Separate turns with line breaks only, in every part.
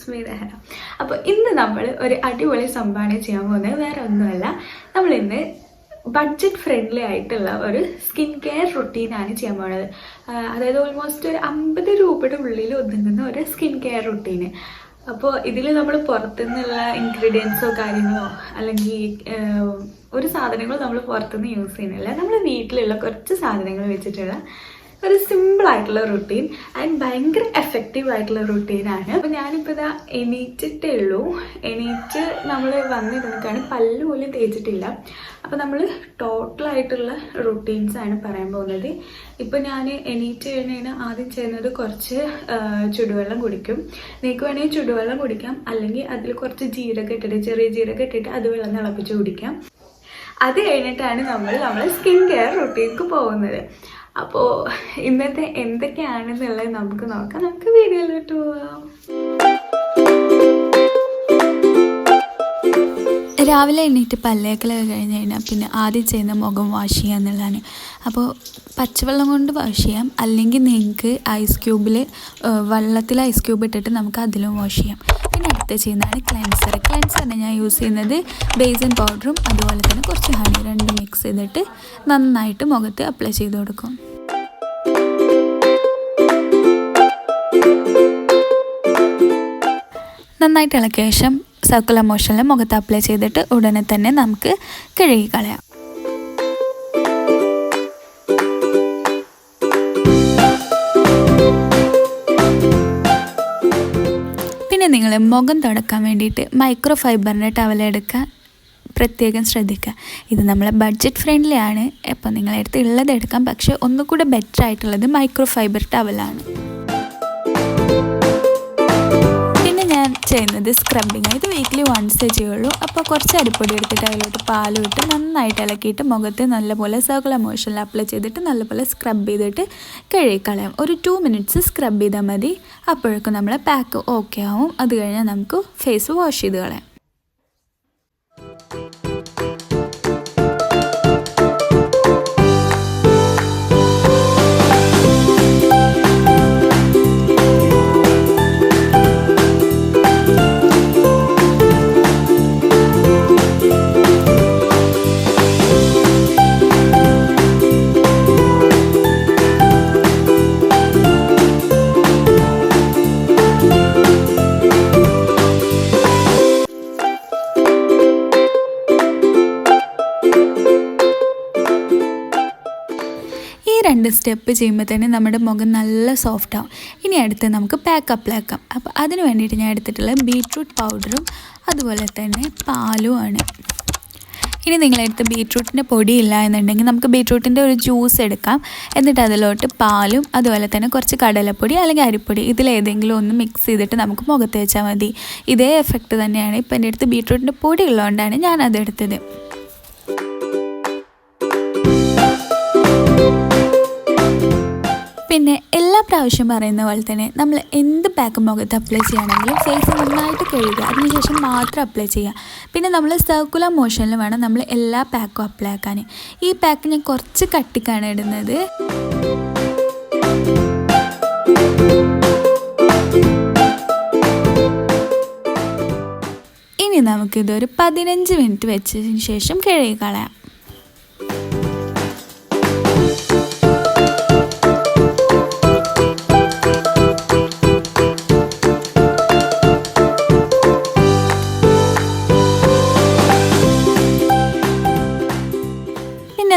It's me ദഹന. അപ്പോൾ ഇന്ന് നമ്മൾ ഒരു അടിപൊളി സംഭവമാണ് ചെയ്യാൻ പോകുന്നത്. വേറെ ഒന്നുമല്ല, നമ്മളിന്ന് ബഡ്ജറ്റ് ഫ്രണ്ട്ലി ആയിട്ടുള്ള ഒരു സ്കിൻ കെയർ റുട്ടീനാണ് ചെയ്യാൻ പോകുന്നത്. അതായത് ഓൾമോസ്റ്റ് ഒരു 50 രൂപയുടെ ഉള്ളിൽ ഒതുങ്ങുന്ന ഒരു സ്കിൻ കെയർ റുട്ടീന്. അപ്പോൾ ഇതിൽ നമ്മൾ പുറത്തുനിന്നുള്ള ഇൻഗ്രീഡിയൻസോ കാര്യങ്ങളോ അല്ലെങ്കിൽ ഒരു സാധനങ്ങളും നമ്മൾ പുറത്തുനിന്ന് യൂസ് ചെയ്യുന്നില്ല. നമ്മൾ വീട്ടിലുള്ള കുറച്ച് സാധനങ്ങൾ വെച്ചിട്ടുള്ള ഒരു സിമ്പിളായിട്ടുള്ള റുട്ടീൻ ആൻഡ് ഭയങ്കര എഫക്റ്റീവ് ആയിട്ടുള്ള റുട്ടീനാണ്. അപ്പോൾ ഞാനിപ്പോൾ ഇതാ എണീറ്റിട്ടേ ഉള്ളൂ. എണീറ്റ് നമ്മൾ വന്നിരുന്നിട്ടാണ്, പല്ല് പോലും തേച്ചിട്ടില്ല. അപ്പോൾ നമ്മൾ ടോട്ടലായിട്ടുള്ള റുട്ടീൻസാണ് പറയാൻ പോകുന്നത്. ഇപ്പോൾ ഞാൻ എണീറ്റ് കഴിഞ്ഞാൽ ആദ്യം ചെയ്യുന്നത് കുറച്ച് ചുടുവെള്ളം കുടിക്കും. നിങ്ങൾക്ക് വേണമെങ്കിൽ ചുടുവെള്ളം കുടിക്കാം, അല്ലെങ്കിൽ അതിൽ കുറച്ച് ജീരകം ഇട്ടിട്ട്, ചെറിയ ജീരകം ഇട്ടിട്ട് അത് വെള്ളം തിളപ്പിച്ച് കുടിക്കാം. അത് കഴിഞ്ഞിട്ടാണ് നമ്മൾ സ്കിൻ കെയർ റുട്ടീൻക്ക് പോകുന്നത്. അപ്പോൾ ഇന്നത്തെ എന്തൊക്കെയാണെന്നുള്ളത് നമുക്ക് നോക്കാം. നമുക്ക് വീഡിയോയിലോട്ട് പോവാം.
രാവിലെ എണീറ്റ് പല്ലേക്കലൊക്കെ കഴിഞ്ഞ് കഴിഞ്ഞാൽ പിന്നെ ആദ്യം ചെയ്യുന്ന മുഖം വാഷ് ചെയ്യുക എന്നുള്ളതാണ്. അപ്പോൾ പച്ചവെള്ളം കൊണ്ട് വാഷ് ചെയ്യാം, അല്ലെങ്കിൽ നിങ്ങൾക്ക് ഐസ് ക്യൂബിൽ വെള്ളത്തിൽ ഐസ് ക്യൂബ് ഇട്ടിട്ട് നമുക്ക് അതിലും വാഷ് ചെയ്യാം. പിന്നെ അടുത്ത് ചെയ്യുന്നതാണ് ക്ലെൻസറിന് ഞാൻ യൂസ് ചെയ്യുന്നത് ബേസിൻ പൗഡറും അതുപോലെ തന്നെ കുറച്ച് ഹണി, രണ്ടും മിക്സ് ചെയ്തിട്ട് നന്നായിട്ട് മുഖത്ത് അപ്ലൈ ചെയ്ത് കൊടുക്കും. നന്നായിട്ട് ഇളക്കിയ ശേഷം സർക്കുലർ മോഷനിൽ മുഖത്ത് അപ്ലൈ ചെയ്തിട്ട് ഉടനെ തന്നെ നമുക്ക് കഴുകി കളയാം. പിന്നെ നിങ്ങൾ മുഖം തുടക്കാൻ വേണ്ടിയിട്ട് മൈക്രോ ഫൈബറിൻ്റെ ടവലെടുക്കാൻ പ്രത്യേകം ശ്രദ്ധിക്കുക. ഇത് നമ്മളെ ബഡ്ജറ്റ് ഫ്രണ്ട്ലി ആണ്. അപ്പോൾ നിങ്ങളടുത്ത് ഉള്ളത് എടുക്കാം, പക്ഷേ ഒന്നുകൂടെ ബെറ്റർ ആയിട്ടുള്ളത് മൈക്രോ ഫൈബർ ടവലാണ്. ഞാൻ ചെയ്യുന്നത് സ്ക്രബിങ്. ഇത് വീക്ക്ലി വൺസേ ചെയ്യുള്ളൂ. അപ്പോൾ കുറച്ച് അരിപ്പൊടി എടുത്തിട്ട് അതിലോട്ട് പാലും ഇട്ട് നന്നായിട്ട് ഇളക്കിയിട്ട് മുഖത്ത് നല്ലപോലെ സർക്കുലർ മോഷനിൽ അപ്ലൈ ചെയ്തിട്ട് നല്ലപോലെ സ്ക്രബ് ചെയ്തിട്ട് കഴുകിക്കളയാം. ഒരു 2 മിനിറ്റ്സ് സ്ക്രബ് ചെയ്താൽ മതി. അപ്പോഴേക്കും നമ്മളെ പാക്ക് ഓക്കെ ആവും. അത് കഴിഞ്ഞാൽ നമുക്ക് ഫേസ് വാഷ് ചെയ്ത് കളയാം. രണ്ട് സ്റ്റെപ്പ് ചെയ്യുമ്പോൾ തന്നെ നമ്മുടെ മുഖം നല്ല സോഫ്റ്റ് ആവും. ഇനി അടുത്ത് നമുക്ക് പാക്ക് അപ്ലൈ ആക്കാം. അപ്പോൾ അതിന് വേണ്ടിയിട്ട് ഞാൻ എടുത്തിട്ടുള്ള ബീട്രൂട്ട് പൗഡറും അതുപോലെ തന്നെ പാലും ആണ്. ഇനി നിങ്ങളെടുത്ത് ബീട്രൂട്ടിൻ്റെ പൊടിയില്ല എന്നുണ്ടെങ്കിൽ നമുക്ക് ബീട്രൂട്ടിൻ്റെ ഒരു ജ്യൂസ് എടുക്കാം. എന്നിട്ട് അതിലോട്ട് പാലും അതുപോലെ തന്നെ കുറച്ച് കടലപ്പൊടി അല്ലെങ്കിൽ അരിപ്പൊടി ഇതിലേതെങ്കിലും ഒന്ന് മിക്സ് ചെയ്തിട്ട് നമുക്ക് മുഖത്ത് വെച്ചാൽ മതി. ഇതേ എഫക്റ്റ് തന്നെയാണ്. ഇപ്പം എൻ്റെ അടുത്ത് ബീട്രൂട്ടിൻ്റെ പൊടി ഉള്ളതുകൊണ്ടാണ് ഞാൻ അതെടുത്തത്. പിന്നെ എല്ലാ പ്രാവശ്യം പറയുന്ന പോലെ തന്നെ നമ്മൾ എന്ത് പാക്ക് മുഖത്ത് അപ്ലൈ ചെയ്യുകയാണെങ്കിലും ഫേസ് നന്നായിട്ട് കഴുകുക, അതിനുശേഷം മാത്രം അപ്ലൈ ചെയ്യുക. പിന്നെ നമ്മൾ സർക്കുലർ മോഷനിൽ വേണം നമ്മൾ എല്ലാ പാക്കും അപ്ലൈ ആക്കാൻ. ഈ പാക്ക് ഞാൻ കുറച്ച് കട്ടിക്കാണ് ഇടുന്നത്. ഇനി നമുക്കിതൊരു 15 മിനിറ്റ് വെച്ചതിന് ശേഷം കഴുകി കളയാം.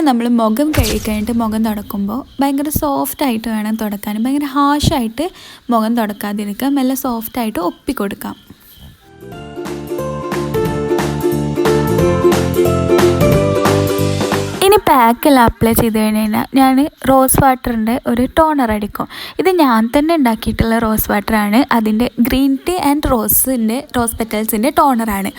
നമ്മൾ മുഖം കഴുകിക്കഴിഞ്ഞിട്ട് മുഖം തുടക്കുമ്പോൾ ഭയങ്കര സോഫ്റ്റായിട്ട് വേണം തുടക്കാൻ. ഭയങ്കര ഹാഷായിട്ട് മുഖം തുടക്കാതിരിക്കുക, മെല്ലെ സോഫ്റ്റായിട്ട് ഒപ്പിക്കൊടുക്കാം. ഇനി പാക്കെല്ലാം അപ്ലൈ ചെയ്ത് കഴിഞ്ഞാൽ ഞാൻ റോസ് വാട്ടറിൻ്റെ ഒരു ടോണർ അടിക്കും. ഇത് ഞാൻ തന്നെ ഉണ്ടാക്കിയിട്ടുള്ള റോസ് വാട്ടറാണ്. അതിൻ്റെ ഗ്രീൻ ടീ ആൻഡ് റോസ് പെറ്റൽസിൻ്റെ ടോണറാണ്.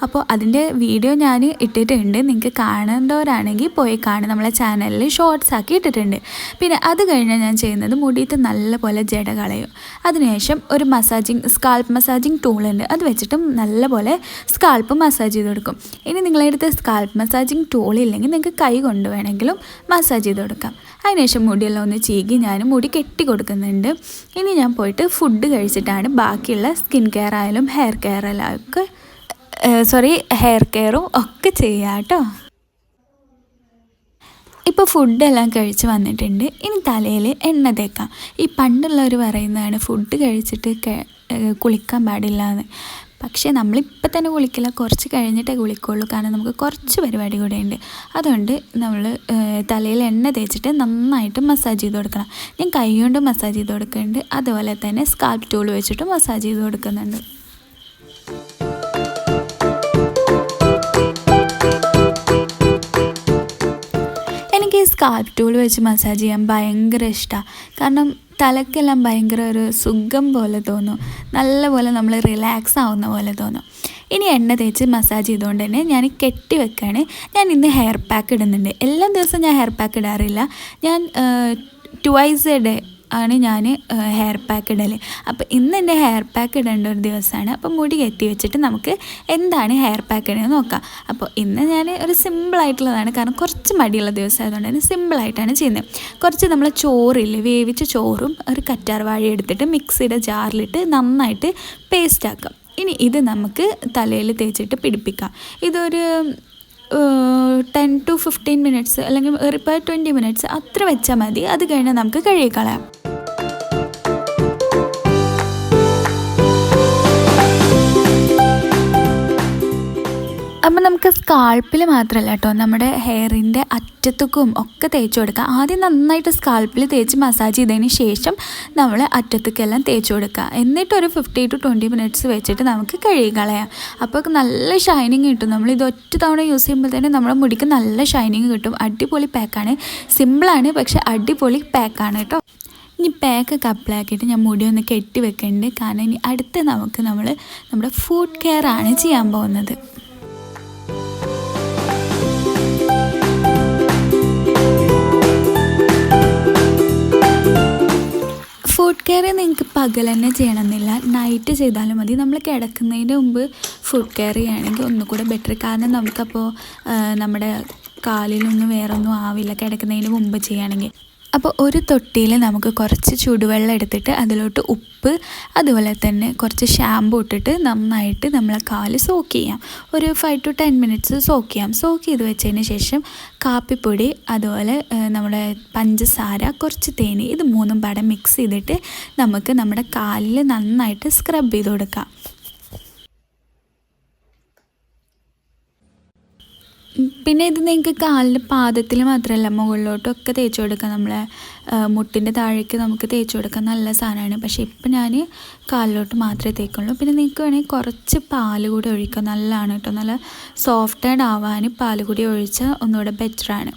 അപ്പോൾ അതിൻ്റെ വീഡിയോ ഞാൻ ഇട്ടിട്ടുണ്ട്. നിങ്ങൾക്ക് കാണേണ്ടവരാണെങ്കിൽ പോയി കാണും. നമ്മളെ ചാനലിൽ ഷോർട്സ് ആക്കി ഇട്ടിട്ടുണ്ട്. പിന്നെ അത് കഴിഞ്ഞാൽ ഞാൻ ചെയ്യുന്നത് മുടിയിട്ട് നല്ലപോലെ ജട കളയും. അതിനുശേഷം ഒരു സ്കാൽപ്പ് മസാജിങ് ടൂളുണ്ട്. അത് വെച്ചിട്ട് നല്ലപോലെ സ്കാൽപ്പ് മസാജ് ചെയ്ത് കൊടുക്കും. ഇനി നിങ്ങളെടുത്ത് സ്കാൽപ്പ് മസാജിങ് ടൂൾ ഇല്ലെങ്കിൽ നിങ്ങൾക്ക് കൈ കൊണ്ട് വേണമെങ്കിലും മസാജ് ചെയ്ത് കൊടുക്കാം. അതിനുശേഷം മുടിയെല്ലാം ഒന്ന് ചീകി ഞാൻ മുടി കെട്ടി കൊടുക്കുന്നുണ്ട്. ഇനി ഞാൻ പോയിട്ട് ഫുഡ് കഴിച്ചിട്ടാണ് ബാക്കിയുള്ള സ്കിൻ കെയർ ആയാലും ഹെയർ കെയറും ഒക്കെ ചെയ്യാം കേട്ടോ. ഇപ്പോൾ ഫുഡെല്ലാം കഴിച്ച് വന്നിട്ടുണ്ട്. ഇനി തലയിൽ എണ്ണ തേക്കാം. ഈ പണ്ടുള്ളവർ പറയുന്നതാണ് ഫുഡ് കഴിച്ചിട്ട് കുളിക്കാൻ പാടില്ല എന്ന്. പക്ഷേ നമ്മളിപ്പോൾ തന്നെ കുളിക്കില്ല, കുറച്ച് കഴിഞ്ഞിട്ടേ കുളിക്കുള്ളൂ. കാരണം നമുക്ക് കുറച്ച് പരിപാടി കൂടെ ഉണ്ട്. അതുകൊണ്ട് നമ്മൾ തലയിൽ എണ്ണ തേച്ചിട്ട് നന്നായിട്ട് മസാജ് ചെയ്ത് കൊടുക്കണം. ഞാൻ കൈ കൊണ്ട് മസാജ് ചെയ്ത് കൊടുക്കുന്നുണ്ട്, അതുപോലെ തന്നെ സ്കാൽപ്പ് ടൂൾ വെച്ചിട്ട് മസാജ് ചെയ്ത് കൊടുക്കുന്നുണ്ട്. എനിക്ക് ഈ സ്കാൽപ്പ് ടൂൾ വെച്ച് മസാജ് ചെയ്യാൻ ഭയങ്കര ഇഷ്ടമാണ്. കാരണം തലക്കെല്ലാം ഭയങ്കര ഒരു സുഖം പോലെ തോന്നും, നല്ലപോലെ നമ്മൾ റിലാക്സ് ആവുന്ന പോലെ തോന്നും. ഇനി എണ്ണ തേച്ച് മസാജ് ചെയ്തുകൊണ്ട് തന്നെ ഞാൻ കെട്ടി വെക്കുകയാണ്. ഞാൻ ഇന്ന് ഹെയർ പാക്ക് ഇടുന്നുണ്ട്. എല്ലാ ദിവസവും ഞാൻ ഹെയർ പാക്ക് ഇടാറില്ല. ഞാൻ ട്വൈസ് എ ഡേ ആണ് ഞാൻ ഹെയർ പാക്ക് ഇടൽ. അപ്പോൾ ഇന്ന് എൻ്റെ ഹെയർ പാക്ക് ഇടേണ്ട ഒരു ദിവസമാണ്. അപ്പോൾ മുടി കെട്ടി വെച്ചിട്ട് നമുക്ക് എന്താണ് ഹെയർ പാക്ക് ഇടുന്നത് നോക്കാം. അപ്പോൾ ഇന്ന് ഞാൻ ഒരു സിമ്പിളായിട്ടുള്ളതാണ്, കാരണം കുറച്ച് മടിയുള്ള ദിവസം ആയതുകൊണ്ട് തന്നെ സിമ്പിളായിട്ടാണ് ചെയ്യുന്നത്. കുറച്ച് നമ്മൾ ചോറില്ലേ, വേവിച്ച ചോറും ഒരു കറ്റാർ വാഴ എടുത്തിട്ട് മിക്സിയുടെ ജാറിലിട്ട് നന്നായിട്ട് പേസ്റ്റ് ആക്കാം. ഇനി ഇത് നമുക്ക് തലയിൽ തേച്ചിട്ട് പിടിപ്പിക്കാം. ഇതൊരു 10 to 15 മിനിറ്റ്സ് അല്ലെങ്കിൽ ഇപ്പോൾ 20 മിനിറ്റ്സ് അത്ര വെച്ചാൽ മതി. അത് കഴിഞ്ഞാൽ നമുക്ക് കഴുകിക്കളയാം. അപ്പം നമുക്ക് സ്കാൾപ്പിൽ മാത്രമല്ല കേട്ടോ, നമ്മുടെ ഹെയറിൻ്റെ അറ്റത്തേക്കും ഒക്കെ തേച്ച് കൊടുക്കുക. ആദ്യം നന്നായിട്ട് സ്കാൾപ്പിൽ തേച്ച് മസാജ് ചെയ്തതിന് ശേഷം നമ്മൾ അറ്റത്തേക്കെല്ലാം തേച്ച് കൊടുക്കുക. എന്നിട്ടൊരു 15 to 20 മിനിറ്റ്സ് വെച്ചിട്ട് നമുക്ക് കഴുകിക്കളയാം. അപ്പോൾ നല്ല ഷൈനിങ് കിട്ടും. നമ്മളിത് ഒറ്റ തവണ യൂസ് ചെയ്യുമ്പോൾ തന്നെ നമ്മുടെ മുടിക്ക് നല്ല ഷൈനിങ് കിട്ടും. അടിപൊളി പാക്കാണ്, സിമ്പിളാണ് പക്ഷെ അടിപൊളി പാക്കാണ് കേട്ടോ. ഇനി പാക്കൊക്കെ അപ്ലൈ ആക്കിയിട്ട് ഞാൻ മുടി ഒന്ന് കെട്ടി വെക്കുന്നുണ്ട്. കാരണം ഇനി അടുത്ത് നമ്മുടെ ഫുഡ് കെയർ ആണ് ചെയ്യാൻ പോകുന്നത്. ഫുഡ് കെയർ നിങ്ങൾക്ക് പകൽ തന്നെ ചെയ്യണമെന്നില്ല, നൈറ്റ് ചെയ്താലും മതി. നമ്മൾ കിടക്കുന്നതിന് മുമ്പ് ഫുഡ് കെയർ ചെയ്യുകയാണെങ്കിൽ ഒന്നുകൂടെ ബെറ്റർ. കാരണം നമുക്കപ്പോൾ നമ്മുടെ കാലിലൊന്നും വേറൊന്നും ആവില്ല കിടക്കുന്നതിന് മുമ്പ് ചെയ്യുകയാണെങ്കിൽ. അപ്പോൾ ഒരു തൊട്ടിയിൽ നമുക്ക് കുറച്ച് ചൂടുവെള്ളം എടുത്തിട്ട് അതിലോട്ട് ഉപ്പ് അതുപോലെ തന്നെ കുറച്ച് ഷാമ്പു ഇട്ടിട്ട് നന്നായിട്ട് നമ്മളെ കാല് സോക്ക് ചെയ്യാം. ഒരു 5 to 10 മിനിറ്റ്സ് സോക്ക് ചെയ്യാം. സോക്ക് ചെയ്ത് വെച്ചതിന് ശേഷം കാപ്പിപ്പൊടി അതുപോലെ നമ്മുടെ പഞ്ചസാര കുറച്ച് തേന് ഇത് മൂന്നും പാടെ മിക്സ് ചെയ്തിട്ട് നമുക്ക് നമ്മുടെ കാലിൽ നന്നായിട്ട് സ്ക്രബ് ചെയ്ത് കൊടുക്കാം. പിന്നെ ഇത് നിങ്ങൾക്ക് കാലിൻ്റെ പാദത്തിൽ മാത്രമല്ല മുകളിലോട്ടൊക്കെ തേച്ച് കൊടുക്കാം. നമ്മളെ മുട്ടിൻ്റെ താഴേക്ക് നമുക്ക് തേച്ച് കൊടുക്കാൻ നല്ല സാധനമാണ്. പക്ഷേ ഇപ്പം ഞാൻ കാലിലോട്ട് മാത്രമേ തേക്കുള്ളൂ. പിന്നെ നിങ്ങൾക്ക് വേണമെങ്കിൽ കുറച്ച് പാൽ കൂടി ഒഴിക്കാം, നല്ലതാണ് കേട്ടോ. നല്ല സോഫ്റ്റഡ് ആവാൻ പാൽ കൂടി ഒഴിച്ചാൽ ഒന്നുകൂടെ ബെറ്ററാണ്.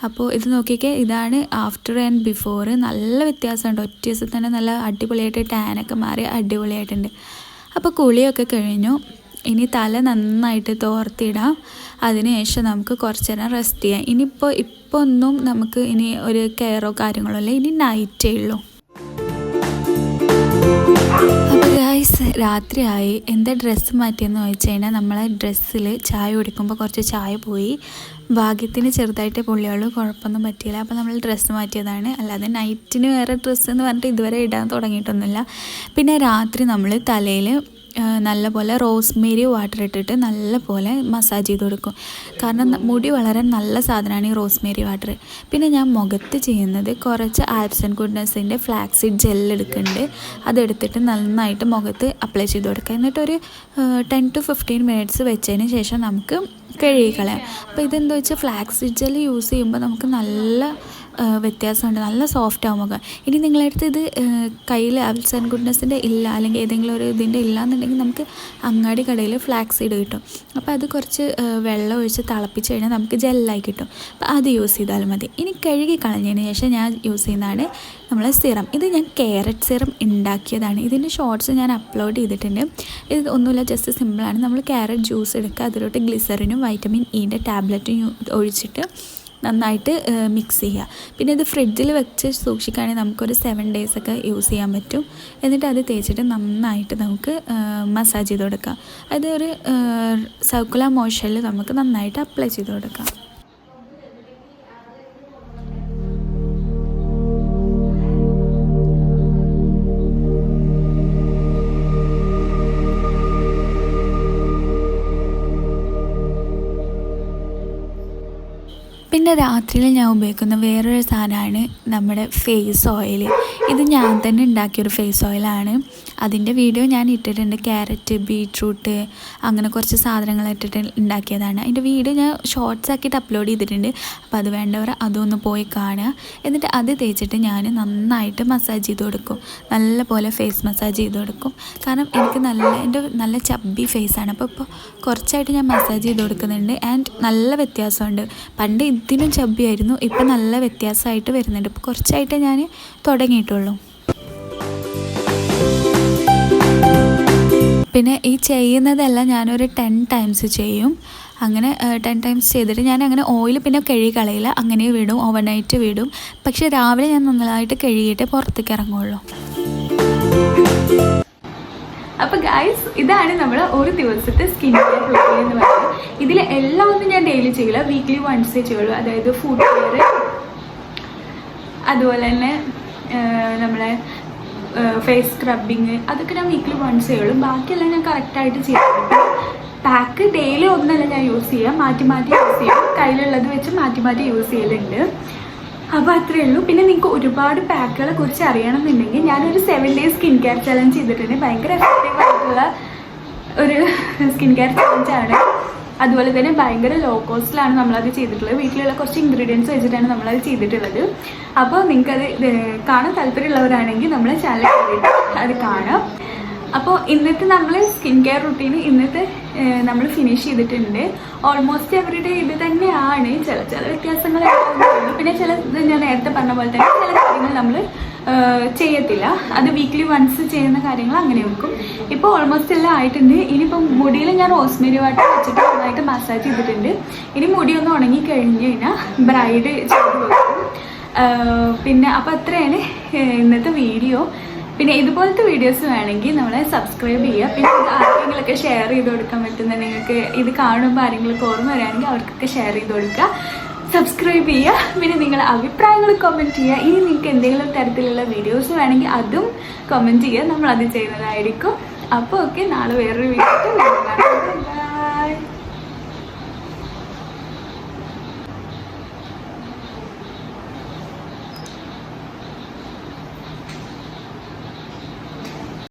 അപ്പോൾ ഇത് നോക്കിക്കേ, ഇതാണ് ആഫ്റ്റർ ആൻഡ് ബിഫോർ. നല്ല വ്യത്യാസമുണ്ട്. ഒറ്റ ദിവസം തന്നെ നല്ല അടിപൊളിയായിട്ട് ടാനൊക്കെ മാറി അടിപൊളിയായിട്ടുണ്ട്. അപ്പോൾ കുളിയൊക്കെ കഴിഞ്ഞു. ഇനി തല നന്നായിട്ട് തോർത്തിടാം. അതിനുശേഷം നമുക്ക് കുറച്ച് നേരം റെസ്റ്റ് ചെയ്യാം. ഇപ്പോൾ ഒന്നും നമുക്ക് ഇനി ഒരു കെയറോ കാര്യങ്ങളോ അല്ല, ഇനി നൈറ്റേ ഉള്ളൂ. അപ്പോൾ ഗൈസ് രാത്രിയായി. എന്താ ഡ്രസ്സ് മാറ്റിയെന്ന് ചോദിച്ചു കഴിഞ്ഞാൽ നമ്മളെ ഡ്രസ്സിൽ ചായ കുടിക്കുമ്പോൾ കുറച്ച് ചായ പോയി. ഭാഗ്യത്തിന് ചെറുതായിട്ട് പൊള്ളിയുള്ളൂ, കുഴപ്പമൊന്നും പറ്റിയില്ല. അപ്പോൾ നമ്മൾ ഡ്രസ്സ് മാറ്റിയതാണ്, അല്ലാതെ നൈറ്റിന് വേറെ ഡ്രസ്സ് എന്ന് പറഞ്ഞിട്ട് ഇതുവരെ ഇടാൻ തുടങ്ങിയിട്ടൊന്നുമില്ല. പിന്നെ രാത്രി നമ്മൾ തലയിൽ നല്ലപോലെ റോസ്മേരി വാട്ടർ ഇട്ടിട്ട് നല്ലപോലെ മസാജ് ചെയ്ത് കൊടുക്കും. കാരണം മുടി വളരാൻ നല്ല സാധനമാണ് ഈ റോസ്മേരി വാട്ടർ. പിന്നെ ഞാൻ മുഖത്ത് ചെയ്യുന്നത് കുറച്ച് ആബ്സ് ആൻഡ് ഗുഡ്നസിൻ്റെ ഫ്ലാക്സീഡ് ജെൽ എടുക്കുന്നുണ്ട്. അതെടുത്തിട്ട് നന്നായിട്ട് മുഖത്ത് അപ്ലൈ ചെയ്ത് കൊടുക്കുക. എന്നിട്ടൊരു 10 to 15 മിനിറ്റ്സ് വെച്ചതിന് ശേഷം നമുക്ക് കഴുകിക്കളയാം. അപ്പോൾ ഇതെന്താ വെച്ചാൽ ഫ്ലാക്സീഡ് ജെൽ യൂസ് ചെയ്യുമ്പോൾ നമുക്ക് നല്ല വ്യത്യാസമുണ്ട്, നല്ല സോഫ്റ്റ് ആവും മുഖം. ഇനി നിങ്ങളടുത്ത് ഇത് കയ്യിൽ ആബ്സ് ആൻഡ് ഗുഡ്നസിൻ്റെ ഇല്ല, അല്ലെങ്കിൽ ഏതെങ്കിലും ഒരു ഇതിൻ്റെ ഇല്ല എന്നുണ്ടെങ്കിൽ നമുക്ക് അങ്ങാടി കടയിൽ ഫ്ലാക്സ് സീഡ് കിട്ടും. അപ്പോൾ അത് കുറച്ച് വെള്ളം ഒഴിച്ച് തിളപ്പിച്ച് കഴിഞ്ഞാൽ നമുക്ക് ജെല്ലായി കിട്ടും. അപ്പോൾ അത് യൂസ് ചെയ്താലും മതി. ഇനി കഴുകി കളഞ്ഞതിന് ശേഷം ഞാൻ യൂസ് ചെയ്യുന്നതാണ് നമ്മളെ സിറം. ഇത് ഞാൻ ക്യാരറ്റ് സിറം ഉണ്ടാക്കിയതാണ്. ഇതിൻ്റെ ഷോർട്സ് ഞാൻ അപ്ലോഡ് ചെയ്തിട്ടുണ്ട്. ഇത് ഒന്നുമില്ല, ജസ്റ്റ് സിമ്പിളാണ്. നമ്മൾ ക്യാരറ്റ് ജ്യൂസ് എടുക്കുക, അതിലോട്ട് ഗ്ലിസറിനും വൈറ്റമിൻ ഇൻ്റെ ടാബ്ലറ്റും ഒഴിച്ചിട്ട് നന്നായിട്ട് മിക്സ് ചെയ്യുക. പിന്നെ ഇത് ഫ്രിഡ്ജിൽ വെച്ച് സൂക്ഷിക്കുകയാണെങ്കിൽ നമുക്കൊരു 7 days ഒക്കെ യൂസ് ചെയ്യാൻ പറ്റും. എന്നിട്ട് അത് തേച്ചിട്ട് നന്നായിട്ട് നമുക്ക് മസാജ് ചെയ്ത് കൊടുക്കാം. അത് ഒരു സർക്കുലർ മോഷനിൽ നമുക്ക് നന്നായിട്ട് അപ്ലൈ ചെയ്ത് കൊടുക്കാം. പിന്നെ രാത്രിയിൽ ഞാൻ ഉപയോഗിക്കുന്ന വേറൊരു സാധനമാണ് നമ്മുടെ ഫേസ് ഓയിൽ. ഇത് ഞാൻ തന്നെ ഉണ്ടാക്കിയൊരു ഫേസ് ഓയിലാണ്. അതിൻ്റെ വീഡിയോ ഞാൻ ഇട്ടിട്ടുണ്ട്. ക്യാരറ്റ്, ബീട്രൂട്ട് അങ്ങനെ കുറച്ച് സാധനങ്ങൾ ഇട്ടിട്ട് ഉണ്ടാക്കിയതാണ്. അതിൻ്റെ വീഡിയോ ഞാൻ ഷോർട്സ് ആക്കിയിട്ട് അപ്ലോഡ് ചെയ്തിട്ടുണ്ട്. അപ്പോൾ അത് വേണ്ടവർ അതൊന്ന് പോയി കാണുക. എന്നിട്ട് അത് തേച്ചിട്ട് ഞാൻ നന്നായിട്ട് മസാജ് ചെയ്ത് കൊടുക്കും. നല്ല പോലെ ഫേസ് മസാജ് ചെയ്ത് കൊടുക്കും. കാരണം എനിക്ക് എൻ്റെ നല്ല ചബ്ബി ഫേസാണ്. അപ്പോൾ കുറച്ചായിട്ട് ഞാൻ മസാജ് ചെയ്ത് കൊടുക്കുന്നുണ്ട്. ആൻഡ് നല്ല വ്യത്യാസമുണ്ട്. പണ്ട് ഇതിനും ചബ്ബിയായിരുന്നു, ഇപ്പം നല്ല വ്യത്യാസമായിട്ട് വരുന്നുണ്ട്. ഇപ്പോൾ കുറച്ചായിട്ട് ഞാൻ തുടങ്ങിയിട്ടുള്ളൂ. പിന്നെ ഈ ചെയ്യുന്നതെല്ലാം ഞാനൊരു 10 ടൈംസ് ചെയ്യും. അങ്ങനെ 10 ടൈംസ് ചെയ്തിട്ട് ഞാൻ അങ്ങനെ ഓയിൽ പിന്നെ കഴുകി കളയില്ല, അങ്ങനെ വിടും, ഓവർനൈറ്റ് വിടും. പക്ഷേ രാവിലെ ഞാൻ നന്നായിട്ട് കഴുകിയിട്ട് പുറത്തേക്ക് ഇറങ്ങുള്ളൂ.
അപ്പോൾ ഗൈസ്, ഇതാണ് നമ്മൾ ഒരു ദിവസത്തെ സ്കിൻ കെയർ റൂട്ടീൻ എന്ന് പറയുന്നത്. ഇതിൽ എല്ലാം ഒന്നും ഞാൻ ഡെയിലി ചെയ്യില്ല, വീക്ക്ലി വൺസേ ചെയ്യുള്ളൂ. അതായത് ഫുഡ് കെയർ, അതുപോലെ തന്നെ നമ്മളെ ഫേസ് സ്ക്രബിങ്, അതൊക്കെ ഞാൻ വീക്ക്ലി വൺസ് ചെയ്യുള്ളൂ. ബാക്കിയെല്ലാം ഞാൻ കറക്റ്റായിട്ട് ചെയ്യാറുണ്ട്. പാക്ക് ഡെയിലി ഒന്നല്ല ഞാൻ യൂസ് ചെയ്യാം, മാറ്റി മാറ്റി യൂസ് ചെയ്യാം. കയ്യിലുള്ളത് വെച്ച് മാറ്റി മാറ്റി യൂസ് ചെയ്യലുണ്ട്. അപ്പോൾ അത്രയേ ഉള്ളൂ. പിന്നെ നിങ്ങൾക്ക് ഒരുപാട് പാക്കുകളെ കുറിച്ച് അറിയണമെന്നുണ്ടെങ്കിൽ ഞാനൊരു 7 days സ്കിൻ കെയർ ചലഞ്ച് ചെയ്തിട്ടുണ്ട്. ഭയങ്കര എഫക്റ്റീവ് ആയിട്ടുള്ള ഒരു സ്കിൻ കെയർ ചലഞ്ചാണ്. അതുപോലെ തന്നെ ഭയങ്കര ലോ കോസ്റ്റിലാണ് നമ്മളത് ചെയ്തിട്ടുള്ളത്. വീട്ടിലുള്ള കുറച്ച് ഇൻഗ്രീഡിയൻസ് വെച്ചിട്ടാണ് നമ്മളത് ചെയ്തിട്ടുള്ളത്. അപ്പോൾ നിങ്ങൾക്കത് കാണാൻ താല്പര്യമുള്ളവരാണെങ്കിൽ നമ്മളെ ചാനൽ കയറിയിട്ട് അത് കാണാം. അപ്പോൾ ഇന്നത്തെ നമ്മൾ സ്കിൻ കെയർ റുട്ടീൻ നമ്മൾ ഫിനിഷ് ചെയ്തിട്ടുണ്ട്. ഓൾമോസ്റ്റ് എവറിഡേ ഇത് തന്നെയാണ്. ചില വ്യത്യാസങ്ങളുള്ളൂ. പിന്നെ ഞാൻ നേരത്തെ പറഞ്ഞ പോലെ തന്നെ ചില കാര്യങ്ങൾ നമ്മൾ ചെയ്യത്തില്ല. അത് വീക്ക്ലി വൺസ് ചെയ്യുന്ന കാര്യങ്ങൾ അങ്ങനെ വെക്കും. ഇപ്പോൾ ഓൾമോസ്റ്റ് എല്ലാം ആയിട്ടുണ്ട്. ഇനിയിപ്പം മുടിയിൽ ഞാൻ റോസ്മേരി വാട്ടർ വെച്ചിട്ട് നന്നായിട്ട് മസാജ് ചെയ്തിട്ടുണ്ട്. ഇനി മുടിയൊന്ന് ഉണങ്ങി കഴിഞ്ഞ് കഴിഞ്ഞാൽ ബ്രൈഡ് ചെയ്ത് വെക്കും. പിന്നെ അപ്പോൾ അത്രയാണ് ഇന്നത്തെ വീഡിയോ. പിന്നെ ഇതുപോലത്തെ വീഡിയോസ് വേണമെങ്കിൽ നമ്മളെ സബ്സ്ക്രൈബ് ചെയ്യുക. പിന്നെ ഇത് ആരെങ്കിലുമൊക്കെ ഷെയർ ചെയ്ത് കൊടുക്കാൻ പറ്റുന്ന, നിങ്ങൾക്ക് ഇത് കാണുമ്പോൾ ആരെങ്കിലുമൊക്കെ ഓർമ്മ വരികയാണെങ്കിൽ അവർക്കൊക്കെ ഷെയർ ചെയ്ത് കൊടുക്കുക, സബ്സ്ക്രൈബ് ചെയ്യുക. പിന്നെ നിങ്ങളുടെ അഭിപ്രായങ്ങൾ കമൻറ്റ് ചെയ്യുക. ഇനി നിങ്ങൾക്ക് എന്തെങ്കിലും തരത്തിലുള്ള വീഡിയോസ് വേണമെങ്കിൽ അതും കമൻറ്റ് ചെയ്യുക, നമ്മളത് ചെയ്യുന്നതായിരിക്കും. അപ്പോൾ ഓക്കെ, നാളെ വേറൊരു വീഡിയോ.